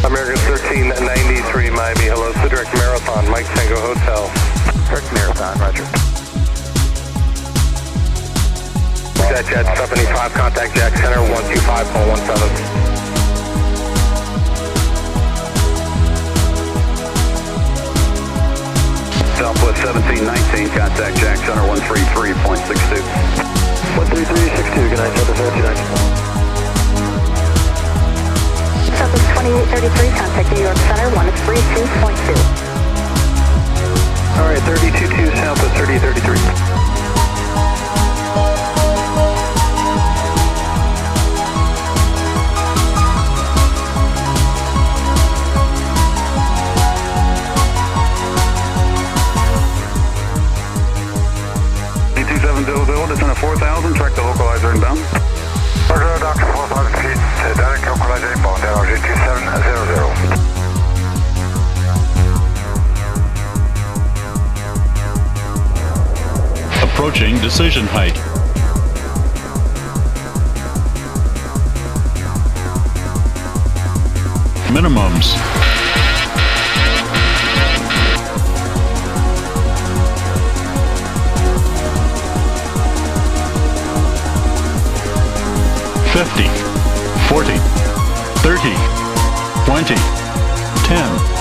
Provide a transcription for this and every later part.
American 1393 Miami, hello, to direct Marathon, Mike Tango Hotel. Direct Marathon, roger. Jet 75, contact Jack Center 125.17. Southwest 1719, contact Jack Center 133.62. 133.62, good night, Southwest 1719. Southwest 2833, contact New York Center 132.2. Alright, 322 Southwest 3833. Descent of 4,000, track the localizer inbound. Roger, Dr. 4,000 feet, direct localizer inbound, LRG 2700. Approaching decision height. Minimums. $50, $40, $30, $20, $10.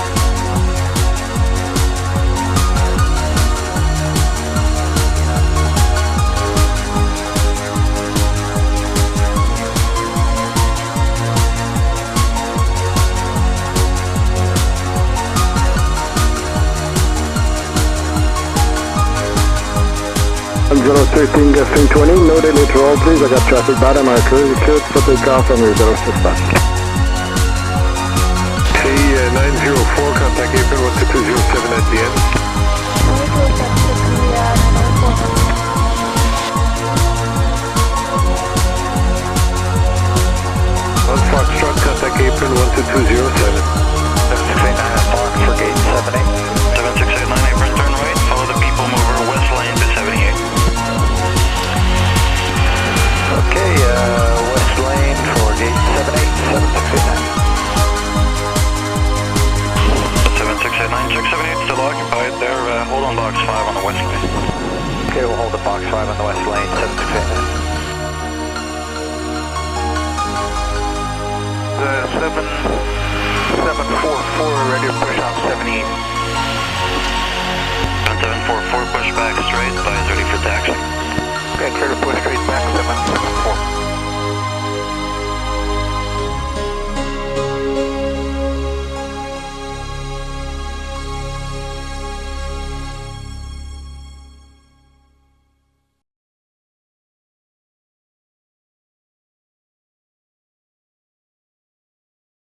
Zero 13 guessing 20, no delay to all please, I got traffic data marker, cleared for takeoff from your 06 spot. T904, contact April 12207 at the end. On Foxtrot, contact April 12207. 7689 Fox for gate 78. 7689 apron, turn right, follow the people mover west lane to 78. Okay, west lane for gate 78, 7689. 7689, check 78, still occupied there, hold on box 5 on the west lane. Okay, we'll hold the box 5 on the west lane, 7689. 7744, ready to push on 78. 7744, push back straight by 35.